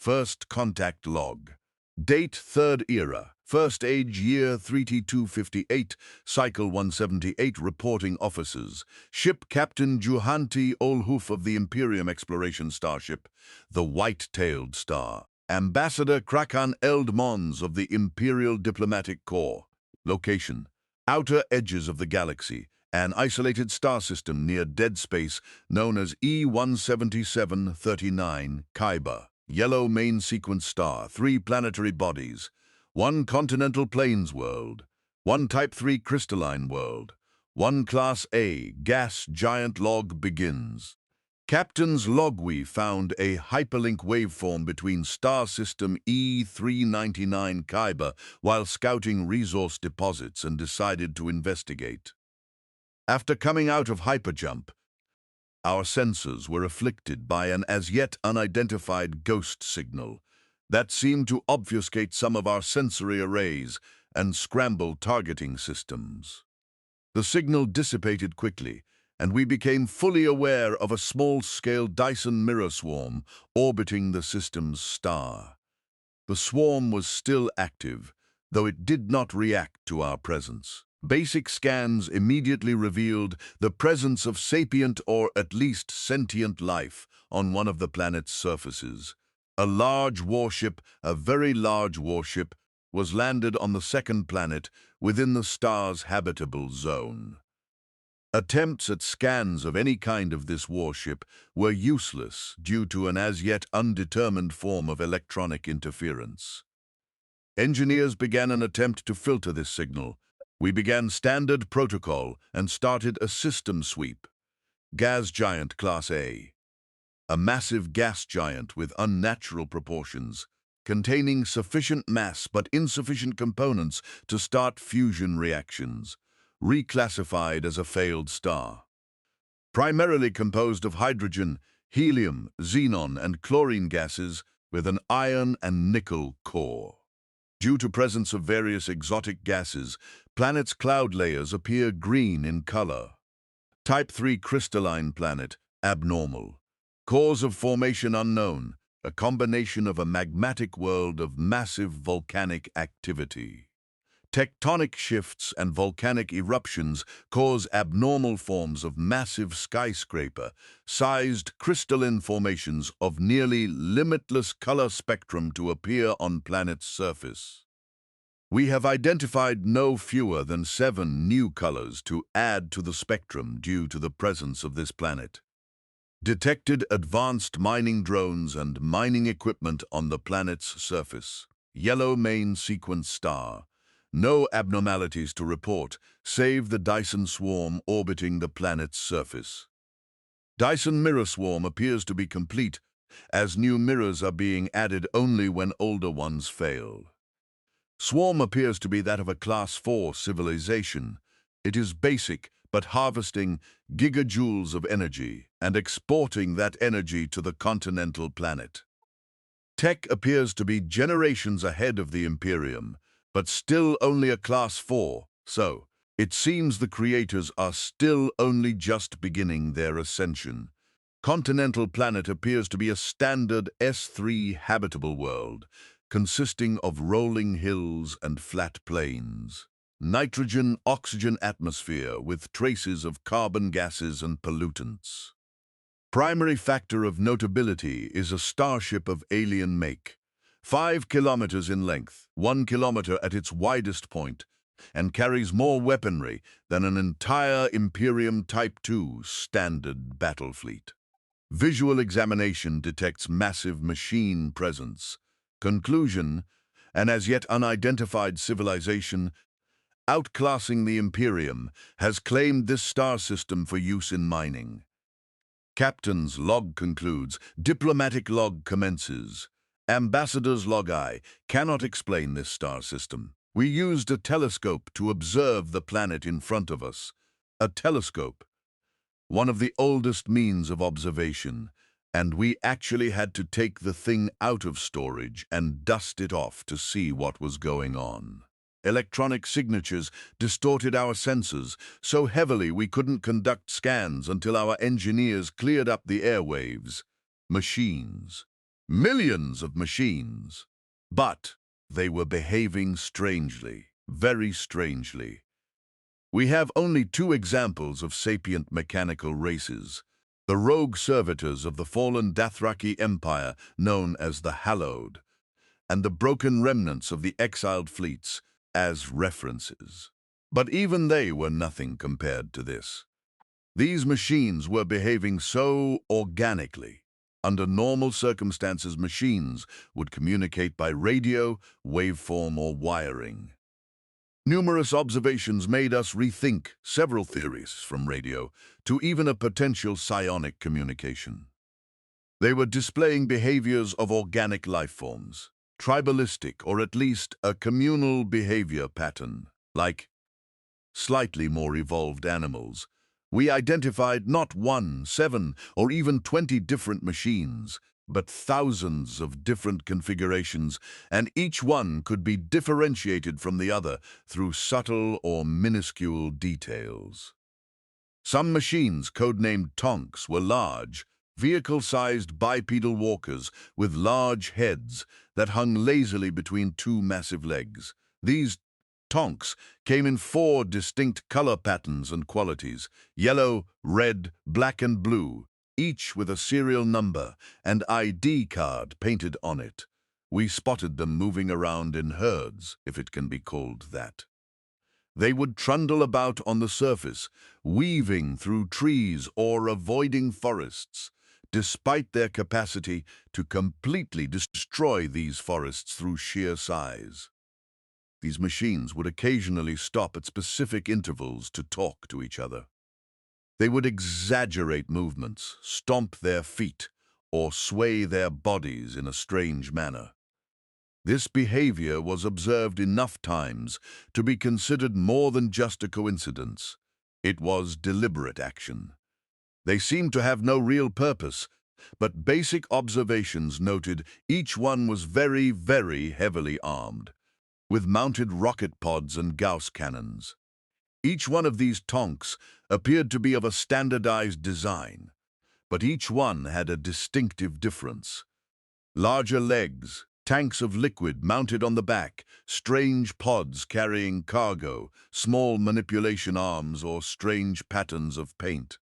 First contact log. Date Third Era. First age year 3258, cycle 178, reporting officers. Ship Captain Juhanti Olhuf of the Imperium exploration starship, the White-Tailed Star. Ambassador Krakan Eld Mons of the Imperial Diplomatic Corps. Location: outer edges of the galaxy, an isolated star system near dead space known as E17739 Kaiba. Yellow main sequence star, 3 planetary bodies, 1 continental plains world, 1 Type 3 crystalline world, 1 Class A gas giant. Log begins. Captain's log: we found a hyperlink waveform between star system E399 Kaiba while scouting resource deposits and decided to investigate. After coming out of hyperjump, our sensors were afflicted by an as-yet unidentified ghost signal that seemed to obfuscate some of our sensory arrays and scramble targeting systems. The signal dissipated quickly, and we became fully aware of a small-scale Dyson mirror swarm orbiting the system's star. The swarm was still active, though it did not react to our presence. Basic scans immediately revealed the presence of sapient or at least sentient life on one of the planet's surfaces. A large warship, a very large warship, was landed on the second planet within the star's habitable zone. Attempts at scans of any kind of this warship were useless due to an as-yet undetermined form of electronic interference. Engineers began an attempt to filter this signal. We began standard protocol and started a system sweep. Gas giant Class A. A massive gas giant with unnatural proportions, containing sufficient mass but insufficient components to start fusion reactions, reclassified as a failed star. Primarily composed of hydrogen, helium, xenon, and chlorine gases with an iron and nickel core. Due to presence of various exotic gases, planet's cloud layers appear green in color. Type 3 crystalline planet, abnormal. Cause of formation unknown, a combination of a magmatic world of massive volcanic activity. Tectonic shifts and volcanic eruptions cause abnormal forms of massive skyscraper-sized crystalline formations of nearly limitless color spectrum to appear on planet's surface. We have identified no fewer than 7 new colors to add to the spectrum due to the presence of this planet. Detected advanced mining drones and mining equipment on the planet's surface. Yellow main sequence star. No abnormalities to report, save the Dyson swarm orbiting the planet's surface. Dyson mirror swarm appears to be complete, as new mirrors are being added only when older ones fail. Swarm appears to be that of a Class 4 civilization. It is basic, but harvesting gigajoules of energy and exporting that energy to the continental planet. Tech appears to be generations ahead of the Imperium, but still only a Class 4, so it seems the creators are still only just beginning their ascension. Continental planet appears to be a standard S3 habitable world, consisting of rolling hills and flat plains. Nitrogen-oxygen atmosphere with traces of carbon gases and pollutants. Primary factor of notability is a starship of alien make. 5 kilometers in length, 1 kilometer at its widest point, and carries more weaponry than an entire Imperium Type 2 standard battle fleet. Visual examination detects massive machine presence. Conclusion: an as yet unidentified civilization, outclassing the Imperium, has claimed this star system for use in mining. Captain's log concludes. Diplomatic log commences. Ambassador's log: I cannot explain this star system. We used a telescope to observe the planet in front of us. A telescope, one of the oldest means of observation, and we actually had to take the thing out of storage and dust it off to see what was going on. Electronic signatures distorted our sensors so heavily we couldn't conduct scans until our engineers cleared up the airwaves. Machines. Millions of machines. But they were behaving strangely, very strangely. We have only two examples of sapient mechanical races: the rogue servitors of the fallen Dothraki Empire, known as the Hallowed, and the broken remnants of the exiled fleets as references. But even they were nothing compared to this. These machines were behaving so organically. Under normal circumstances, machines would communicate by radio, waveform, or wiring. Numerous observations made us rethink several theories, from radio to even a potential psionic communication. They were displaying behaviors of organic life forms, tribalistic, or at least a communal behavior pattern, like slightly more evolved animals. We identified not 1, 7, or even 20 different machines, but thousands of different configurations, and each one could be differentiated from the other through subtle or minuscule details. Some machines, codenamed Tonks, were large, vehicle-sized bipedal walkers with large heads that hung lazily between two massive legs. These Tonks came in 4 distinct color patterns and qualities: yellow, red, black, and blue, each with a serial number and ID card painted on it. We spotted them moving around in herds, if it can be called that. They would trundle about on the surface, weaving through trees or avoiding forests, despite their capacity to completely destroy these forests through sheer size. These machines would occasionally stop at specific intervals to talk to each other. They would exaggerate movements, stomp their feet, or sway their bodies in a strange manner. This behavior was observed enough times to be considered more than just a coincidence. It was deliberate action. They seemed to have no real purpose, but basic observations noted each one was very, very heavily armed, with mounted rocket pods and Gauss cannons. Each one of these Tonks appeared to be of a standardized design, but each one had a distinctive difference. Larger legs, tanks of liquid mounted on the back, strange pods carrying cargo, small manipulation arms, or strange patterns of paint.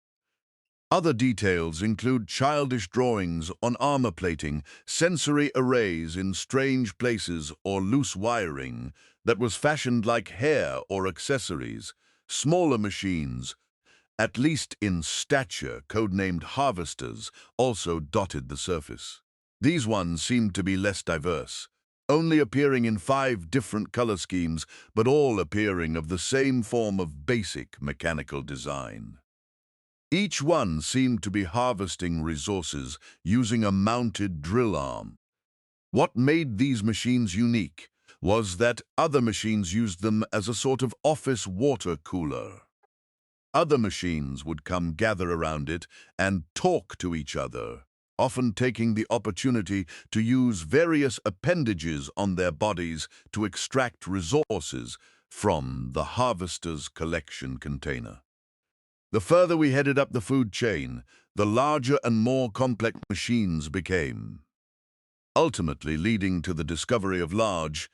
Other details include childish drawings on armor plating, sensory arrays in strange places, or loose wiring that was fashioned like hair or accessories. Smaller machines, at least in stature, codenamed harvesters, also dotted the surface. These ones seemed to be less diverse, only appearing in 5 different color schemes, but all appearing of the same form of basic mechanical design. Each one seemed to be harvesting resources using a mounted drill arm. What made these machines unique was that other machines used them as a sort of office water cooler. Other machines would come gather around it and talk to each other, often taking the opportunity to use various appendages on their bodies to extract resources from the harvester's collection container. The further we headed up the food chain, the larger and more complex machines became, ultimately leading to the discovery of large,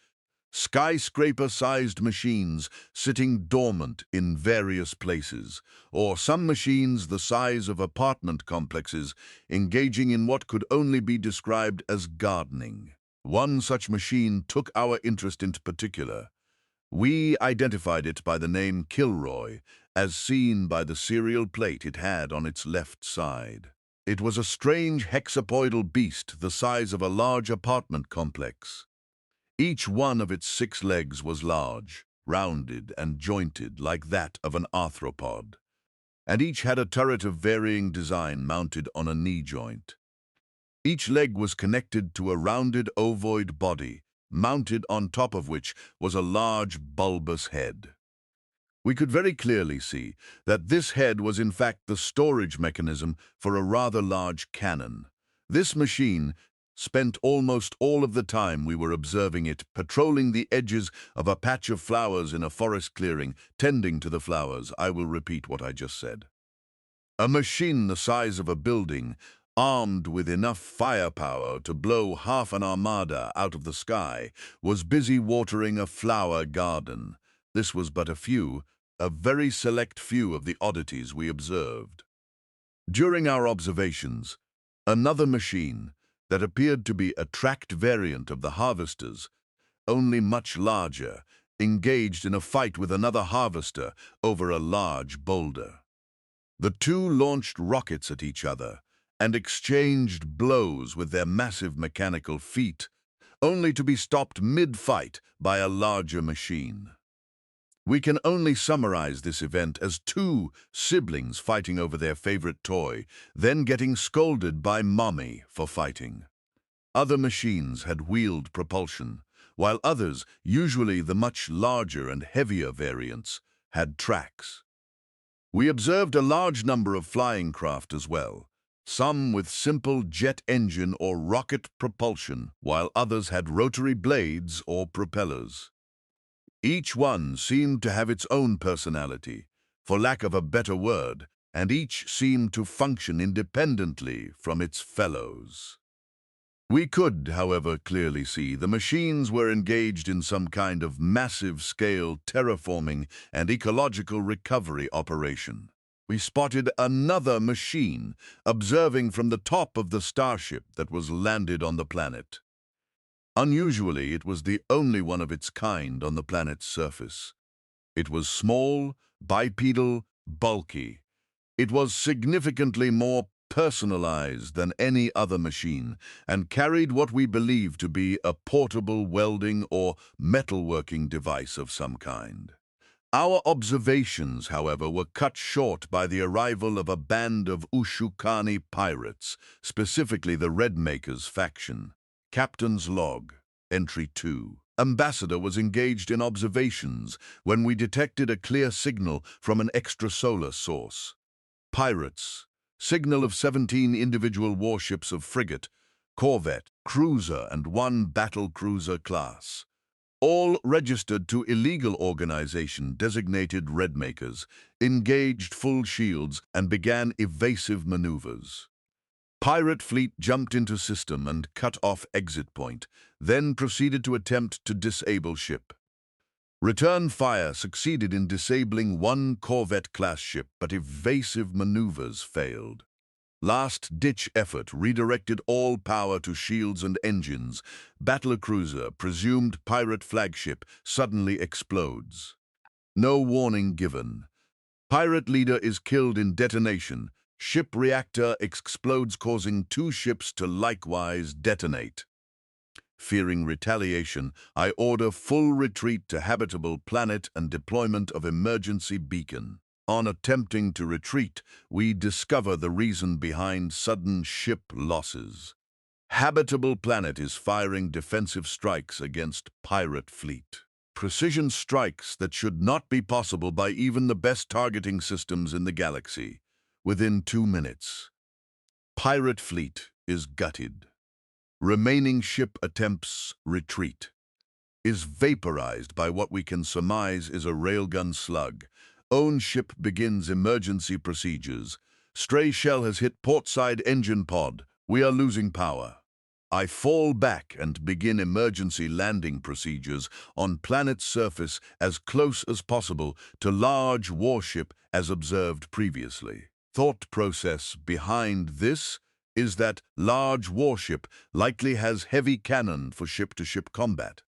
skyscraper-sized machines sitting dormant in various places, or some machines the size of apartment complexes engaging in what could only be described as gardening. One such machine took our interest in particular. We identified it by the name Kilroy, as seen by the serial plate it had on its left side. It was a strange hexapoidal beast the size of a large apartment complex. Each one of its 6 legs was large, rounded and jointed like that of an arthropod, and each had a turret of varying design mounted on a knee joint. Each leg was connected to a rounded ovoid body, mounted on top of which was a large bulbous head. We could very clearly see that this head was in fact the storage mechanism for a rather large cannon. This machine spent almost all of the time we were observing it patrolling the edges of a patch of flowers in a forest clearing, tending to the flowers. I will repeat what I just said. A machine the size of a building, armed with enough firepower to blow half an armada out of the sky, was busy watering a flower garden. This was but a very select few of the oddities we observed. During our observations, another machine that appeared to be a tracked variant of the harvesters, only much larger, engaged in a fight with another harvester over a large boulder. The two launched rockets at each other and exchanged blows with their massive mechanical feet, only to be stopped mid-fight by a larger machine. We can only summarize this event as two siblings fighting over their favorite toy, then getting scolded by mommy for fighting. Other machines had wheeled propulsion, while others, usually the much larger and heavier variants, had tracks. We observed a large number of flying craft as well, some with simple jet engine or rocket propulsion, while others had rotary blades or propellers. Each one seemed to have its own personality, for lack of a better word, and each seemed to function independently from its fellows. We could, however, clearly see the machines were engaged in some kind of massive-scale terraforming and ecological recovery operation. We spotted another machine observing from the top of the starship that was landed on the planet. Unusually, it was the only one of its kind on the planet's surface. It was small, bipedal, bulky. It was significantly more personalized than any other machine and carried what we believe to be a portable welding or metalworking device of some kind. Our observations, however, were cut short by the arrival of a band of Ushukani pirates, specifically the Redmakers faction. Captain's log, entry 2. Ambassador was engaged in observations when we detected a clear signal from an extrasolar source. Pirates, signal of 17 individual warships of frigate, corvette, cruiser, and 1 battle cruiser class. All registered to illegal organization designated Redmakers, engaged full shields, and began evasive maneuvers. Pirate fleet jumped into system and cut off exit point, then proceeded to attempt to disable ship. Return fire succeeded in disabling 1 corvette-class ship, but evasive maneuvers failed. Last-ditch effort redirected all power to shields and engines. Battlecruiser, presumed pirate flagship, suddenly explodes. No warning given. Pirate leader is killed in detonation. Ship reactor explodes, causing 2 ships to likewise detonate. Fearing retaliation, I order full retreat to habitable planet and deployment of emergency beacon. On attempting to retreat, we discover the reason behind sudden ship losses. Habitable planet is firing defensive strikes against pirate fleet. Precision strikes that should not be possible by even the best targeting systems in the galaxy. Within 2 minutes, pirate fleet is gutted. Remaining ship attempts retreat. Is vaporized by what we can surmise is a railgun slug. Own ship begins emergency procedures. Stray shell has hit portside engine pod. We are losing power. I fall back and begin emergency landing procedures on planet's surface as close as possible to large warship as observed previously. Thought process behind this is that large warship likely has heavy cannon for ship-to-ship combat.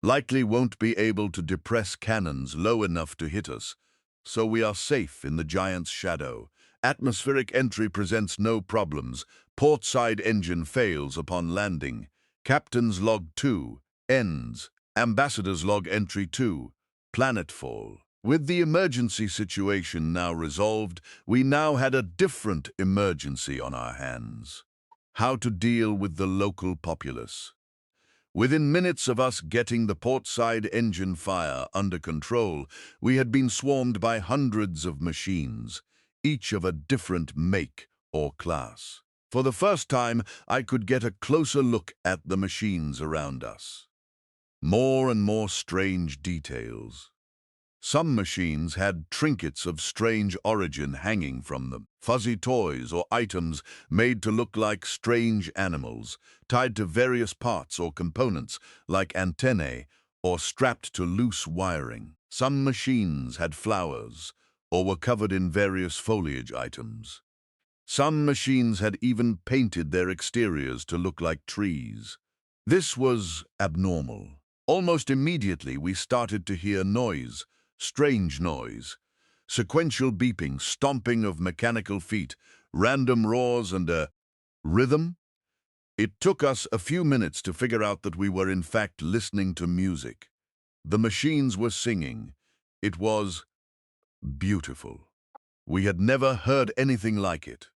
Likely won't be able to depress cannons low enough to hit us, so we are safe in the giant's shadow. Atmospheric entry presents no problems. Portside engine fails upon landing. Captain's log 2 ends. Ambassador's log entry 2, planetfall. With the emergency situation now resolved, we now had a different emergency on our hands. How to deal with the local populace. Within minutes of us getting the portside engine fire under control, we had been swarmed by hundreds of machines, each of a different make or class. For the first time, I could get a closer look at the machines around us. More and more strange details. Some machines had trinkets of strange origin hanging from them, fuzzy toys or items made to look like strange animals, tied to various parts or components like antennae or strapped to loose wiring. Some machines had flowers or were covered in various foliage items. Some machines had even painted their exteriors to look like trees. This was abnormal. Almost immediately we started to hear noise, strange noise, sequential beeping, stomping of mechanical feet, random roars and a rhythm. It took us a few minutes to figure out that we were in fact listening to music. The machines were singing. It was beautiful. We had never heard anything like it.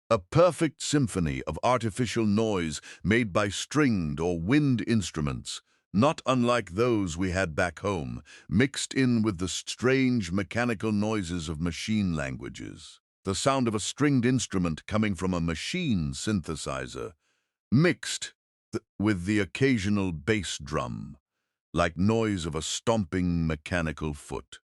A perfect symphony of artificial noise made by stringed or wind instruments, not unlike those we had back home, mixed in with the strange mechanical noises of machine languages. The sound of a stringed instrument coming from a machine synthesizer, mixed with the occasional bass drum, like noise of a stomping mechanical foot.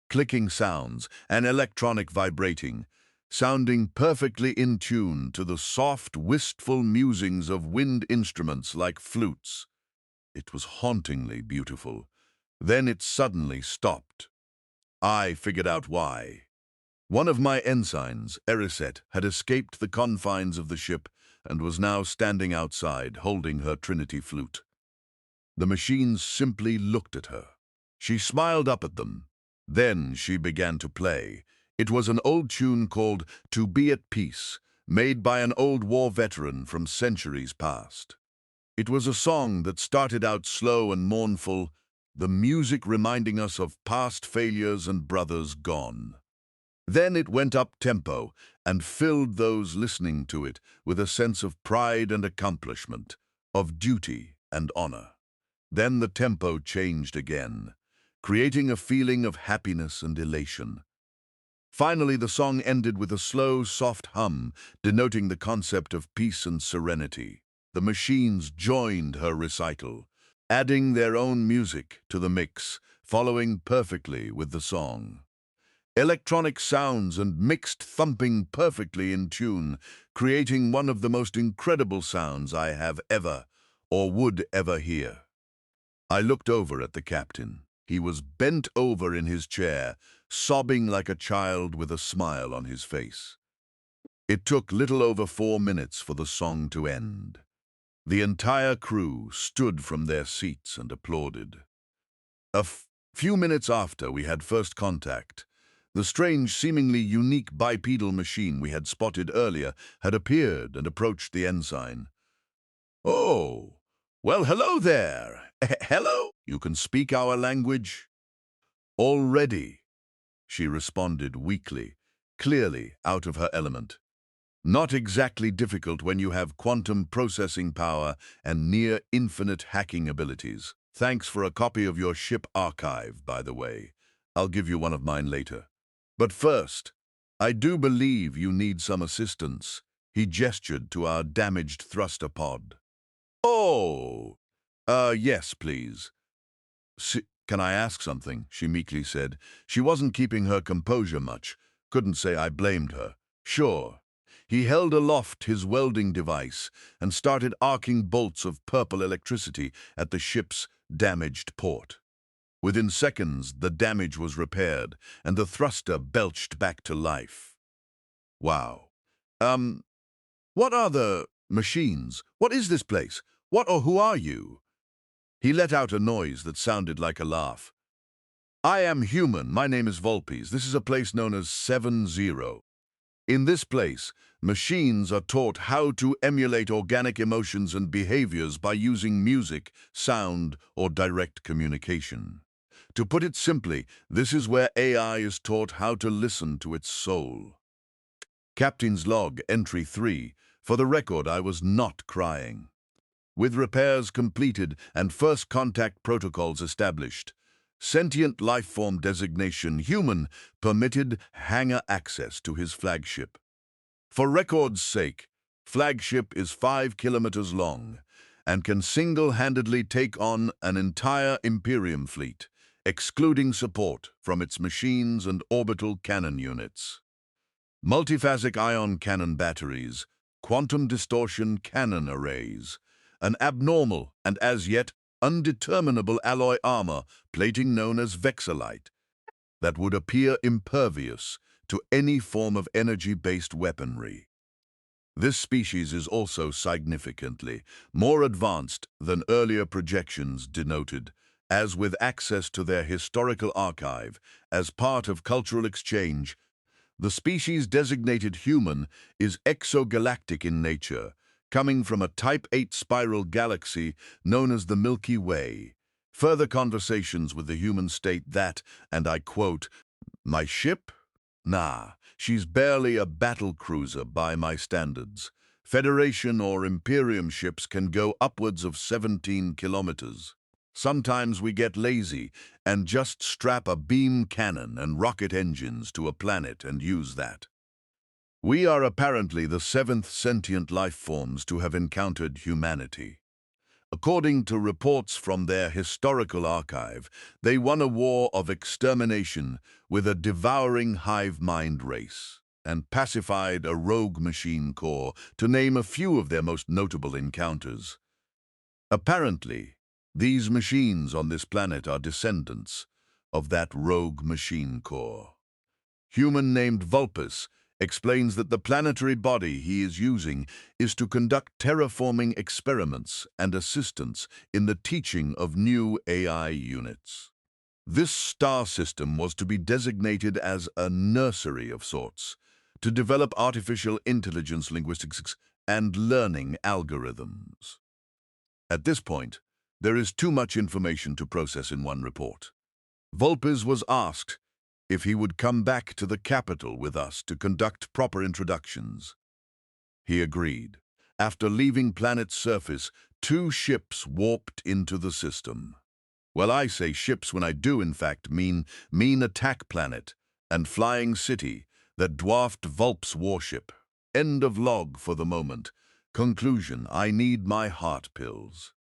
Clicking sounds and electronic vibrating, sounding perfectly in tune to the soft, wistful musings of wind instruments like flutes. It was hauntingly beautiful. Then it suddenly stopped. I figured out why. One of my ensigns, Erisette, had escaped the confines of the ship and was now standing outside, holding her Trinity flute. The machines simply looked at her. She smiled up at them. Then she began to play. It was an old tune called "To Be at Peace," made by an old war veteran from centuries past. It was a song that started out slow and mournful, the music reminding us of past failures and brothers gone. Then it went up-tempo and filled those listening to it with a sense of pride and accomplishment, of duty and honor. Then the tempo changed again, creating a feeling of happiness and elation. Finally, the song ended with a slow, soft hum, denoting the concept of peace and serenity. The machines joined her recital, adding their own music to the mix, following perfectly with the song. Electronic sounds and mixed thumping perfectly in tune, creating one of the most incredible sounds I have ever or would ever hear. I looked over at the captain. He was bent over in his chair, sobbing like a child with a smile on his face. It took little over 4 minutes for the song to end. The entire crew stood from their seats and applauded. A few minutes after we had first contact, the strange, seemingly unique bipedal machine we had spotted earlier had appeared and approached the ensign. "Oh, well, hello there. Hello? You can speak our language?" "Already," she responded weakly, clearly out of her element. "Not exactly difficult when you have quantum processing power and near-infinite hacking abilities. Thanks for a copy of your ship archive, by the way. I'll give you one of mine later. But first, I do believe you need some assistance." He gestured to our damaged thruster pod. "Oh, yes, please." "Can I ask something?" she meekly said. She wasn't keeping her composure much. Couldn't say I blamed her. "Sure." He held aloft his welding device and started arcing bolts of purple electricity at the ship's damaged port. Within seconds, the damage was repaired, and the thruster belched back to life. "Wow. What are the machines? What is this place? What or who are you?" He let out a noise that sounded like a laugh. "I am human. My name is Volpes. This is a place known as 7-0. In this place, machines are taught how to emulate organic emotions and behaviors by using music, sound, or direct communication. To put it simply, this is where AI is taught how to listen to its soul." Captain's log, entry 3. For the record, I was not crying. With repairs completed and first contact protocols established, sentient lifeform designation human permitted hangar access to his flagship. For record's sake, flagship is 5 kilometers long and can single-handedly take on an entire Imperium fleet, excluding support from its machines and orbital cannon units. Multiphasic ion cannon batteries, quantum distortion cannon arrays, an abnormal and as yet undeterminable alloy armor plating known as vexillite that would appear impervious to any form of energy-based weaponry. This species is also significantly more advanced than earlier projections denoted, as with access to their historical archive as part of cultural exchange. The species designated human is exogalactic in nature, coming from a Type 8 spiral galaxy known as the Milky Way. Further conversations with the human state that, and I quote, "My ship? Nah, she's barely a battle cruiser by my standards. Federation or Imperium ships can go upwards of 17 kilometers. Sometimes we get lazy and just strap a beam cannon and rocket engines to a planet and use that. We are apparently the seventh sentient life forms to have encountered humanity. According to reports from their historical archive, they won a war of extermination with a devouring hive mind race and pacified a rogue machine corps, to name a few of their most notable encounters. Apparently, these machines on this planet are descendants of that rogue machine corps. Human named Vulpus explains that the planetary body he is using is to conduct terraforming experiments and assistance in the teaching of new AI units. This star system was to be designated as a nursery of sorts, to develop artificial intelligence linguistics and learning algorithms. At this point, there is too much information to process in one report. Vulpes was asked if he would come back to the capital with us to conduct proper introductions. He agreed. After leaving planet's surface, 2 ships warped into the system. Well, I say ships when I do in fact mean attack planet and flying city that dwarfed Vulp's warship. End of log for the moment. Conclusion: I need my heart pills.